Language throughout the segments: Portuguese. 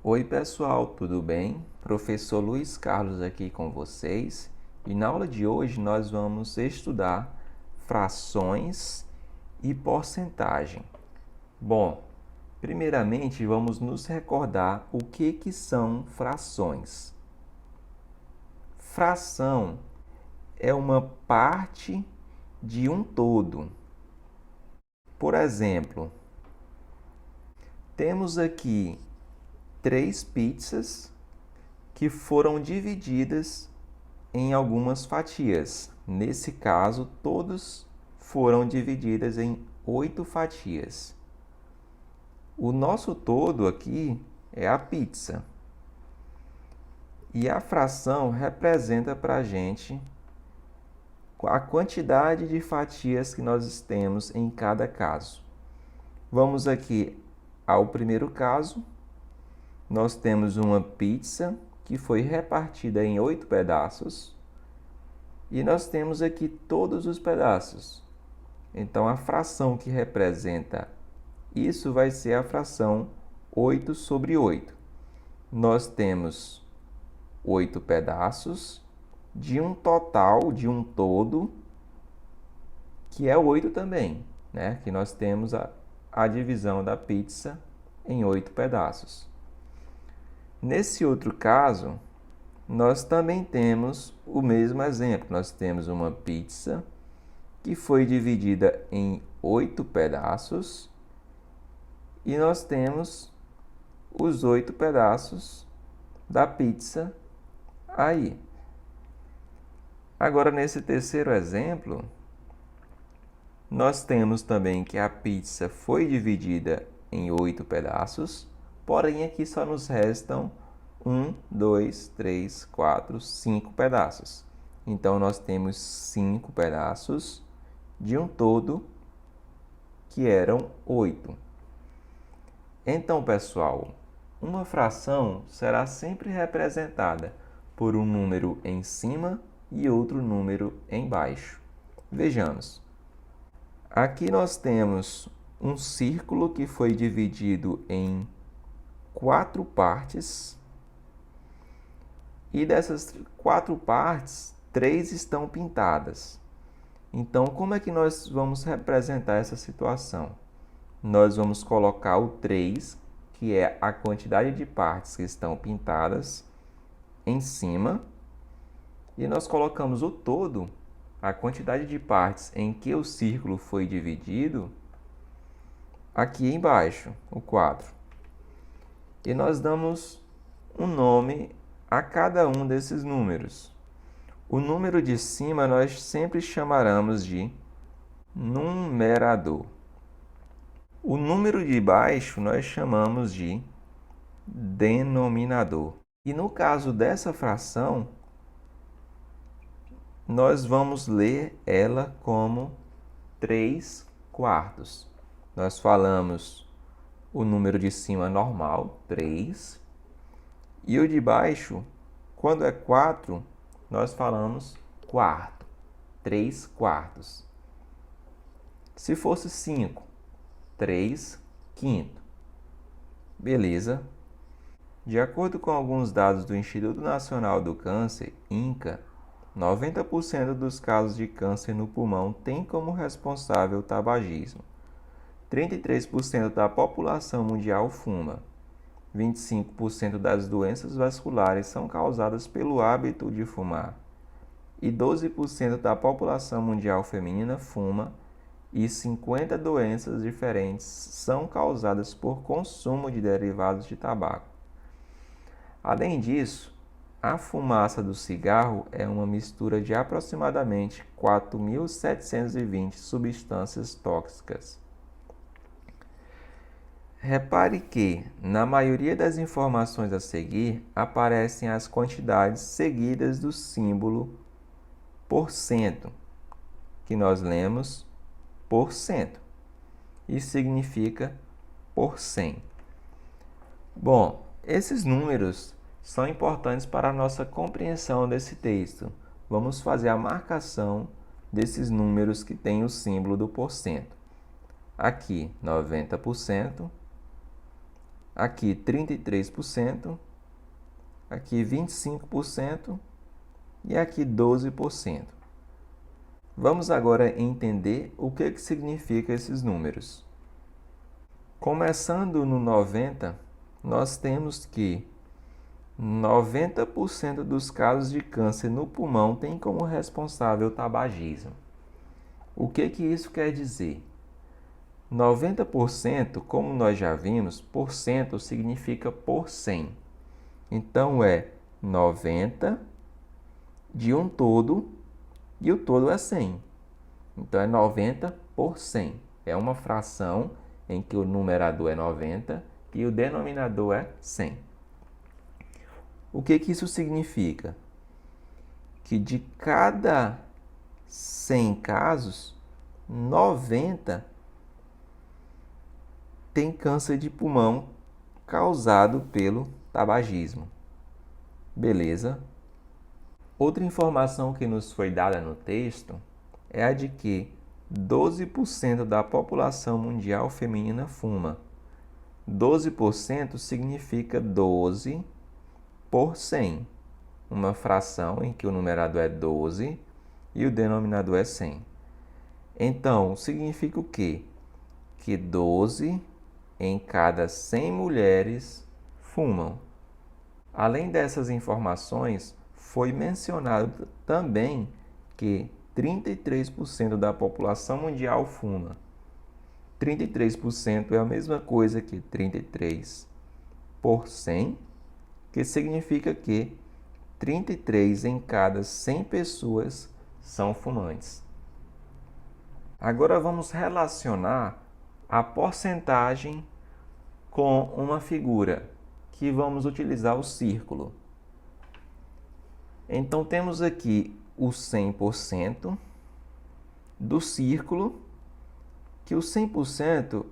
Oi pessoal, tudo bem? Professor Luiz Carlos aqui com vocês e na aula de hoje nós vamos estudar frações e porcentagem. Bom, primeiramente vamos nos recordar o que são frações. Fração é uma parte de um todo. Por exemplo, temos aqui 3 pizzas que foram divididas em algumas fatias. Nesse caso, todos foram divididas em 8 fatias. O nosso todo aqui é a pizza. E a fração representa para a gente a quantidade de fatias que nós temos em cada caso. Vamos aqui ao primeiro caso. Nós temos uma pizza que foi repartida em 8 pedaços. E nós temos aqui todos os pedaços. Então, a fração que representa isso vai ser a fração 8 sobre 8. Nós temos 8 pedaços de um total, de um todo, que é 8 também, né? Que nós temos a divisão da pizza em 8 pedaços. Nesse outro caso, nós também temos o mesmo exemplo. Nós temos uma pizza que foi dividida em 8 pedaços e nós temos os 8 pedaços da pizza aí. Agora, nesse terceiro exemplo, nós temos também que a pizza foi dividida em 8 pedaços, porém aqui só nos restam 1, 2, 3, 4, 5 pedaços. Então, nós temos 5 pedaços de um todo que eram 8. Então, pessoal, uma fração será sempre representada por um número em cima e outro número embaixo. Vejamos. Aqui nós temos um círculo que foi dividido em 4 partes. E dessas 4 partes, 3 estão pintadas. Então, como é que nós vamos representar essa situação? Nós vamos colocar o 3, que é a quantidade de partes que estão pintadas, em cima. E nós colocamos o todo, a quantidade de partes em que o círculo foi dividido, aqui embaixo, o 4. E nós damos um nome a cada um desses números. O número de cima nós sempre chamaremos de numerador. O número de baixo nós chamamos de denominador. E no caso dessa fração, nós vamos ler ela como 3 quartos. Nós falamos o número de cima normal, 3. E o de baixo, quando é 4, nós falamos quarto, 3 quartos. Se fosse 5, 3 quinto. Beleza? De acordo com alguns dados do Instituto Nacional do Câncer, INCA, 90% dos casos de câncer no pulmão tem como responsável o tabagismo. 33% da população mundial fuma. 25% das doenças vasculares são causadas pelo hábito de fumar. E 12% da população mundial feminina fuma, e 50 doenças diferentes são causadas por consumo de derivados de tabaco. Além disso, a fumaça do cigarro é uma mistura de aproximadamente 4.720 substâncias tóxicas. Repare que, na maioria das informações a seguir, aparecem as quantidades seguidas do símbolo %, que nós lemos por cento. Isso significa por 100. Bom, esses números são importantes para a nossa compreensão desse texto. Vamos fazer a marcação desses números que têm o símbolo do %. Aqui, 90%. aqui 33%, aqui 25% e aqui 12%. Vamos agora entender o que significa esses números. Começando no 90, nós temos que 90% dos casos de câncer no pulmão tem como responsável o tabagismo. O que isso quer dizer? 90%, como nós já vimos, por cento significa por 100. Então, é 90 de um todo e o todo é 100. Então, é 90 por 100. É uma fração em que o numerador é 90 e o denominador é 100. O que isso significa? Que de cada 100 casos, 90 tem câncer de pulmão causado pelo tabagismo. Beleza? Outra informação que nos foi dada no texto é a de que 12% da população mundial feminina fuma. 12% significa 12 por 100, uma fração em que o numerador é 12 e o denominador é 100. Então, significa o quê? Que 12 em cada 100 mulheres fumam. Além dessas informações, foi mencionado também que 33% da população mundial fuma. 33% é a mesma coisa que 33 por 100, que significa que 33 em cada 100 pessoas são fumantes. Agora vamos relacionar a porcentagem com uma figura, que vamos utilizar o círculo. Então temos aqui o 100% do círculo, que o 100%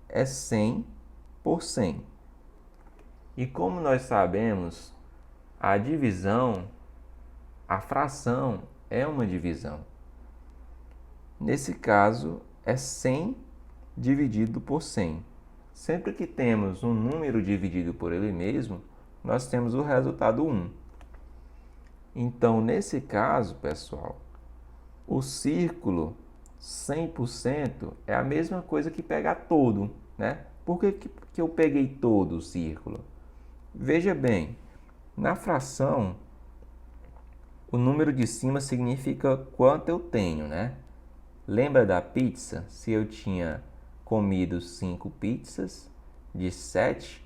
é 100 por 100. E como nós sabemos, a divisão, a fração é uma divisão. Nesse caso, é 100 dividido por 100. Sempre que temos um número dividido por ele mesmo, nós temos o resultado 1. Então, nesse caso, pessoal, o círculo 100% é a mesma coisa que pegar todo, né? Por que eu peguei todo o círculo? Veja bem, na fração, o número de cima significa quanto eu tenho, né? Lembra da pizza? Se eu tinha comido 5 pizzas de 7,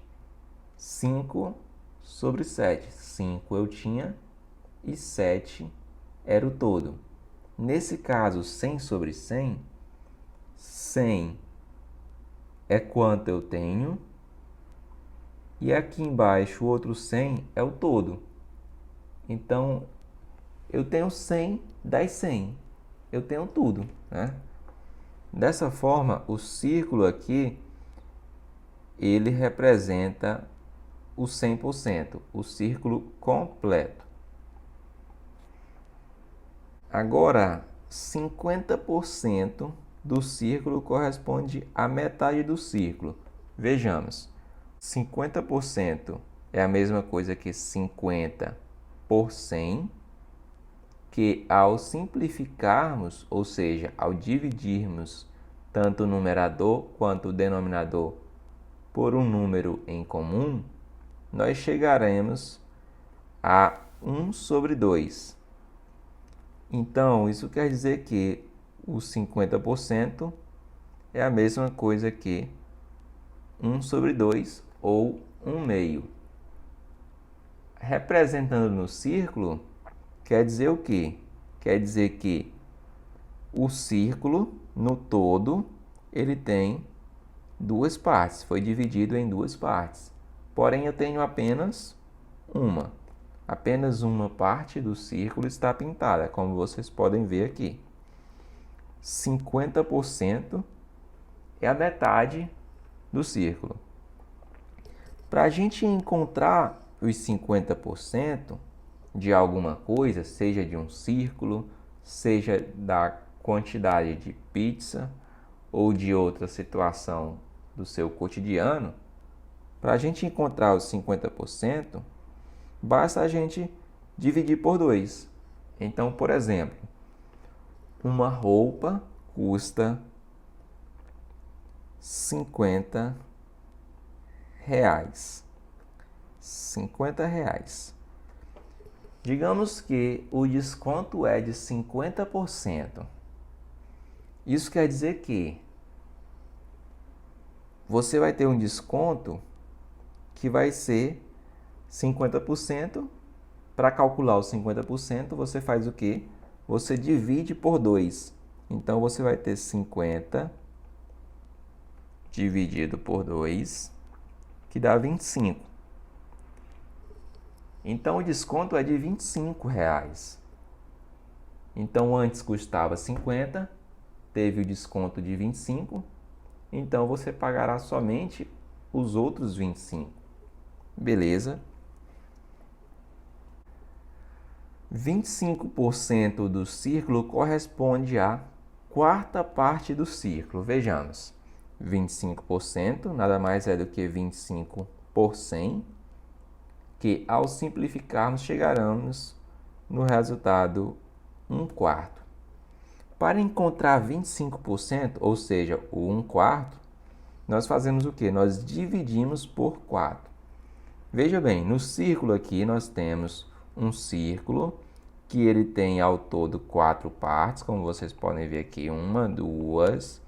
5 sobre 7. 5 eu tinha e 7 era o todo. Nesse caso, 100 sobre 100, 100 é quanto eu tenho, e aqui embaixo o outro 100 é o todo. Então, eu tenho 100 das 100. Eu tenho tudo, né? Dessa forma, o círculo aqui, ele representa o 100%, o círculo completo. Agora, 50% do círculo corresponde à metade do círculo. Vejamos, 50% é a mesma coisa que 50 por 100, que ao simplificarmos, ou seja, ao dividirmos tanto o numerador quanto o denominador por um número em comum, nós chegaremos a 1 sobre 2. Então, isso quer dizer que o 50% é a mesma coisa que 1 sobre 2 ou 1 meio. Representando no círculo, quer dizer o quê? Quer dizer que o círculo, no todo, ele tem duas partes, foi dividido em duas partes. Porém, eu tenho apenas uma. Apenas uma parte do círculo está pintada, como vocês podem ver aqui. 50% é a metade do círculo. Para a gente encontrar os 50% de alguma coisa, seja de um círculo, seja da quantidade de pizza ou de outra situação do seu cotidiano, Para a gente encontrar os 50%, basta a gente dividir por 2. Então, por exemplo, uma roupa custa R$ 50. R$ 50. Digamos que o desconto é de 50%. Isso quer dizer que você vai ter um desconto que vai ser 50%. Para calcular os 50%, você faz o quê? Você divide por 2. Então, você vai ter 50 dividido por 2, que dá 25. Então, o desconto é de R$ 25. Então, antes custava 50, teve o desconto de 25, então você pagará somente os outros 25. Beleza? 25% do círculo corresponde à quarta parte do círculo. Vejamos, 25% nada mais é do que 25 por 100, que ao simplificarmos chegaremos no resultado 1/4. Para encontrar 25%, ou seja, o 1/4, nós fazemos o quê? Nós dividimos por 4. Veja bem, no círculo aqui nós temos um círculo que ele tem ao todo 4 partes, como vocês podem ver aqui, 1, 2,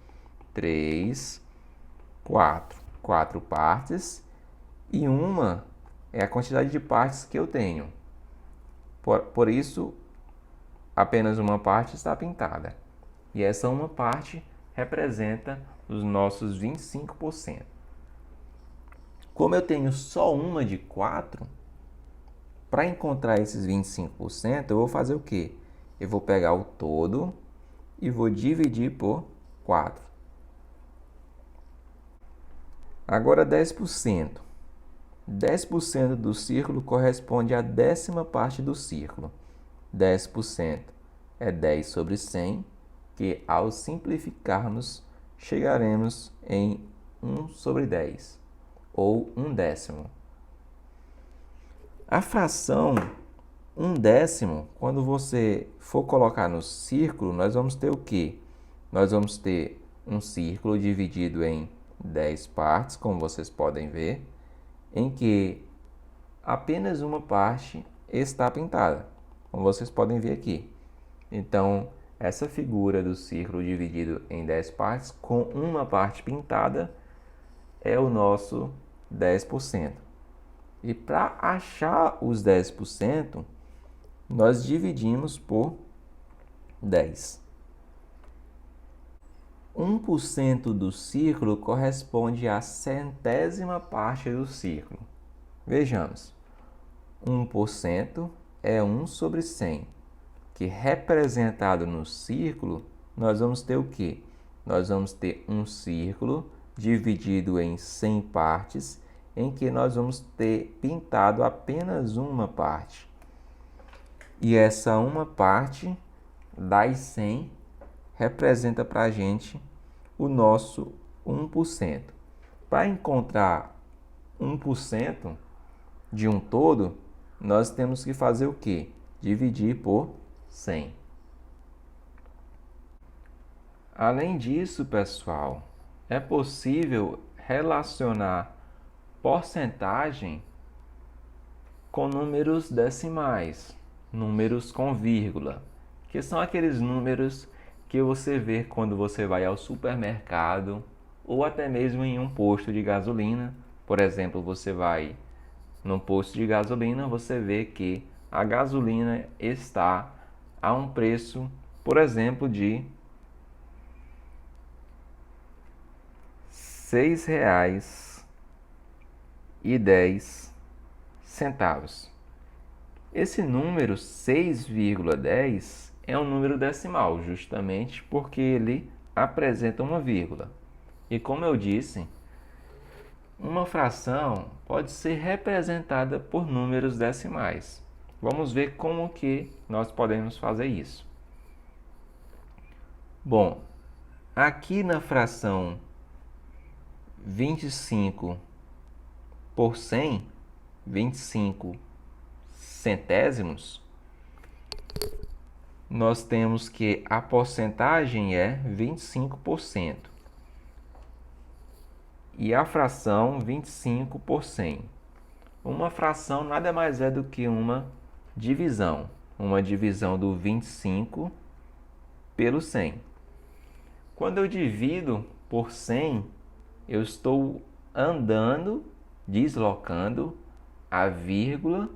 3, 4. 4 partes, e uma é a quantidade de partes que eu tenho. Por isso, apenas uma parte está pintada. E essa uma parte representa os nossos 25%. Como eu tenho só uma de 4, para encontrar esses 25%, eu vou fazer o quê? Eu vou pegar o todo e vou dividir por 4. Agora 10%. 10% do círculo corresponde à 10ª parte do círculo. 10% é 10 sobre 100, que ao simplificarmos, chegaremos em 1 sobre 10, ou 1/10. A fração 1/10, quando você for colocar no círculo, nós vamos ter o quê? Nós vamos ter um círculo dividido em 10 partes, como vocês podem ver, em que apenas uma parte está pintada, como vocês podem ver aqui. Então, essa figura do círculo dividido em 10 partes, com uma parte pintada, é o nosso 10%. E para achar os 10%, nós dividimos por 10. 1% do círculo corresponde à 100ª parte do círculo. Vejamos, 1% é 1 sobre 100, que representado no círculo, nós vamos ter o quê? Nós vamos ter um círculo dividido em 100 partes, em que nós vamos ter pintado apenas uma parte. E essa uma parte das 100 representa para a gente o nosso 1%. Para encontrar 1% de um todo, nós temos que fazer o quê? Dividir por 100. Além disso, pessoal, é possível relacionar porcentagem com números decimais, números com vírgula, que são aqueles números que você vê quando você vai ao supermercado ou até mesmo em um posto de gasolina. Por exemplo, você vai num posto de gasolina, você vê que a gasolina está a um preço, por exemplo, de R$ 6,10. Esse número 6,10 é um número decimal, justamente porque ele apresenta uma vírgula. E como eu disse, uma fração pode ser representada por números decimais. Vamos ver como que nós podemos fazer isso. Bom, aqui na fração 25 por 100, 25 centésimos, nós temos que a porcentagem é 25% e a fração 25 por 100. Uma fração nada mais é do que uma divisão do 25 pelo 100. Quando eu divido por 100, eu estou deslocando a vírgula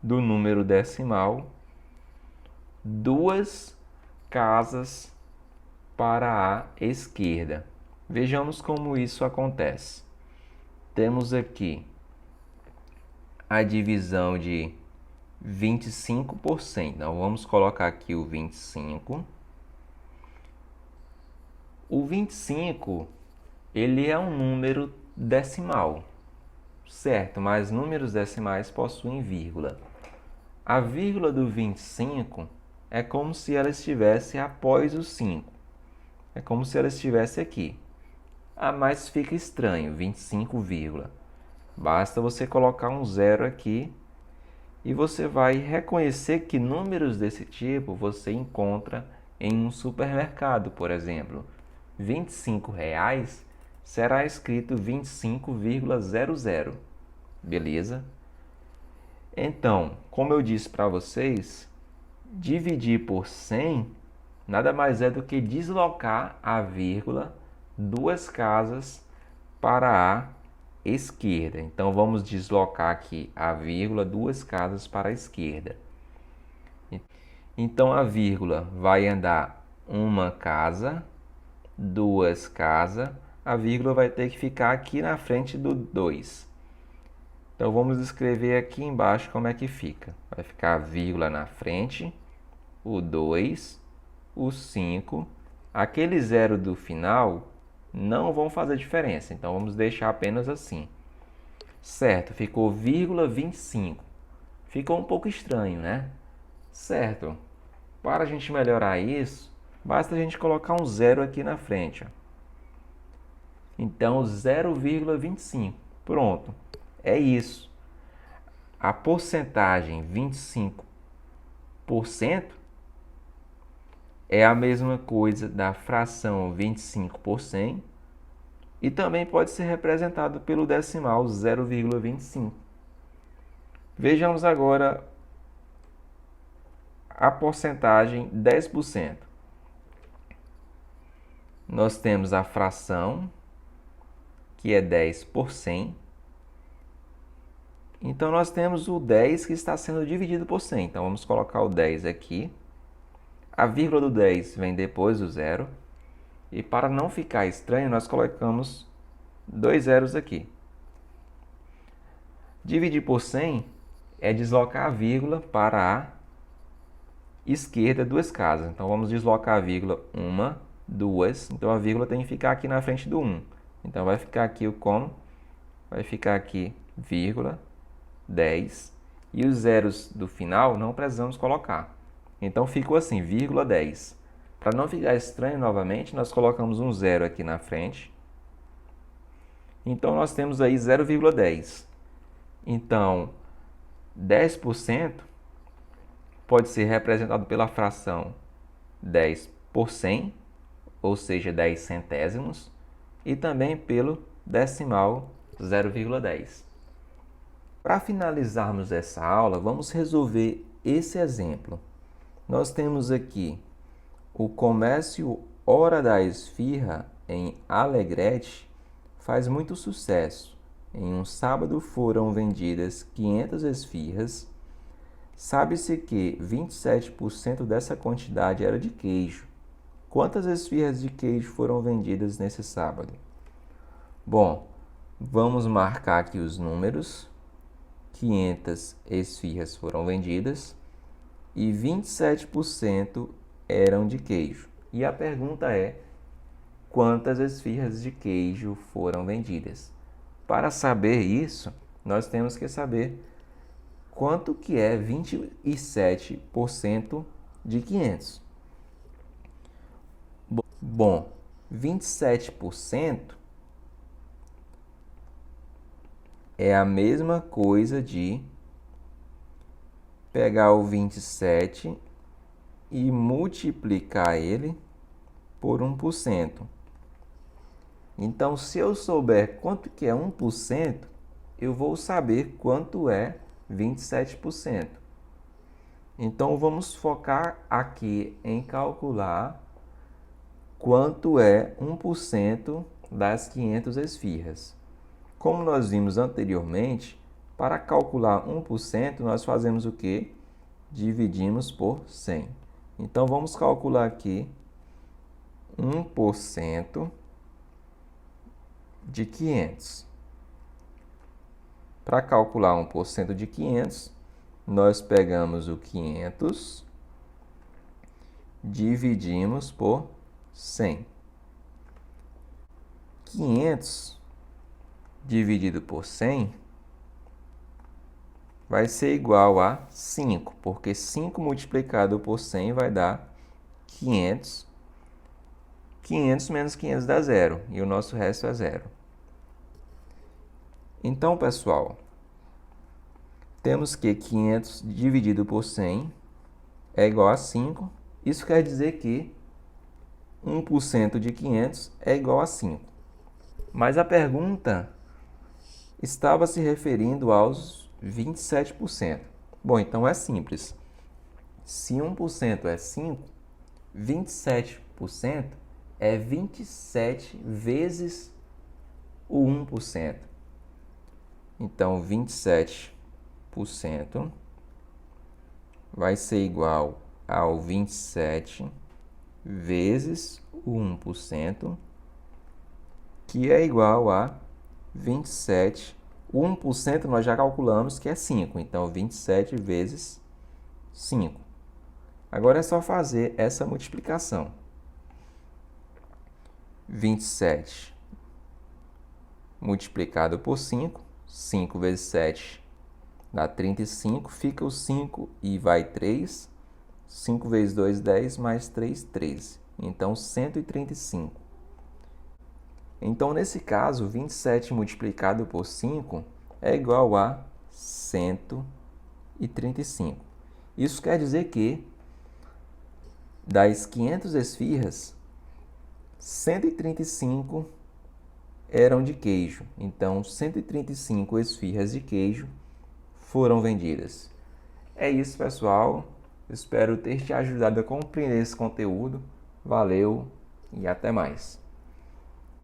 do número decimal 2 casas para a esquerda. Vejamos como isso acontece. Temos aqui a divisão de 25 por 100. Então, vamos colocar aqui o 25. O 25, ele é um número decimal, certo? Mas números decimais possuem vírgula. A vírgula do 25 é como se ela estivesse após o 5. É como se ela estivesse aqui. Ah, mas fica estranho, 25, vírgula. Basta você colocar um zero aqui e você vai reconhecer que números desse tipo você encontra em um supermercado, por exemplo. R$ 25 será escrito 25,00. Beleza? Então, como eu disse para vocês, dividir por 100 nada mais é do que deslocar a vírgula 2 casas para a esquerda. Então, vamos deslocar aqui a vírgula 2 casas para a esquerda. Então, a vírgula vai andar uma casa, 2 casas, a vírgula vai ter que ficar aqui na frente do 2. Então, vamos escrever aqui embaixo como é que fica. Vai ficar a vírgula na frente, o 2, o 5. Aquele zero do final não vão fazer diferença, então vamos deixar apenas assim. Certo, ficou vírgula 25. Ficou um pouco estranho, né? Certo, para a gente melhorar isso, basta a gente colocar um zero aqui na frente. Então, 0,25. Pronto, é isso. A porcentagem 25% é a mesma coisa da fração 25 por 100 e também pode ser representado pelo decimal 0,25. Vejamos agora a porcentagem 10%. Nós temos a fração, que é 10 por 100. Então, nós temos o 10 que está sendo dividido por 100. Então, vamos colocar o 10 aqui. A vírgula do 10 vem depois do zero. E para não ficar estranho, nós colocamos 2 zeros aqui. Dividir por 100 é deslocar a vírgula para a esquerda 2 casas. Então, vamos deslocar a vírgula 1, 2. Então, a vírgula tem que ficar aqui na frente do 1. Então, vai ficar aqui o como? Vai ficar aqui, vírgula, 10. E os zeros do final não precisamos colocar. Então, ficou assim, vírgula 10. Para não ficar estranho novamente, nós colocamos um zero aqui na frente. Então, nós temos aí 0,10. Então, 10% pode ser representado pela fração 10 por 100, ou seja, 10 centésimos, e também pelo decimal 0,10. Para finalizarmos essa aula, vamos resolver esse exemplo. Nós temos aqui o comércio Hora da Esfirra em Alegrete faz muito sucesso. Em um sábado foram vendidas 500 esfirras. Sabe-se que 27% dessa quantidade era de queijo. Quantas esfirras de queijo foram vendidas nesse sábado? Bom, vamos marcar aqui os números. 500 esfirras foram vendidas e 27% eram de queijo. E a pergunta é: quantas esfirras de queijo foram vendidas? Para saber isso, nós temos que saber quanto que é 27% de 500. Bom, 27% é a mesma coisa de pegar o 27 e multiplicar ele por 1%. Então, se eu souber quanto que é 1%, eu vou saber quanto é 27%. Então, vamos focar aqui em calcular quanto é 1% das 500 esfirras. Como nós vimos anteriormente, para calcular 1%, nós fazemos o quê? Dividimos por 100. Então, vamos calcular aqui 1% de 500. Para calcular 1% de 500, nós pegamos o 500, dividimos por 100. 500 dividido por 100 vai ser igual a 5, porque 5 multiplicado por 100 vai dar 500. 500 menos 500 dá zero, e o nosso resto é zero. Então, pessoal, temos que 500 dividido por 100 é igual a 5. Isso quer dizer que 1% de 500 é igual a 5. Mas a pergunta estava se referindo aos 27%. Bom, então é simples. Se 1% é 5, 27% é 27 vezes o 1%. Então, 27% vai ser igual ao 27 vezes o 1%, que é igual a 27. O 1% nós já calculamos que é 5, então 27 vezes 5. Agora é só fazer essa multiplicação. 27 multiplicado por 5, 5 vezes 7 dá 35, fica o 5 e vai 3, 5 vezes 2, 10, mais 3, 13. Então, 135. Então, nesse caso, 27 multiplicado por 5 é igual a 135. Isso quer dizer que, das 500 esfirras, 135 eram de queijo. Então, 135 esfirras de queijo foram vendidas. É isso, pessoal. Espero ter te ajudado a compreender esse conteúdo. Valeu e até mais.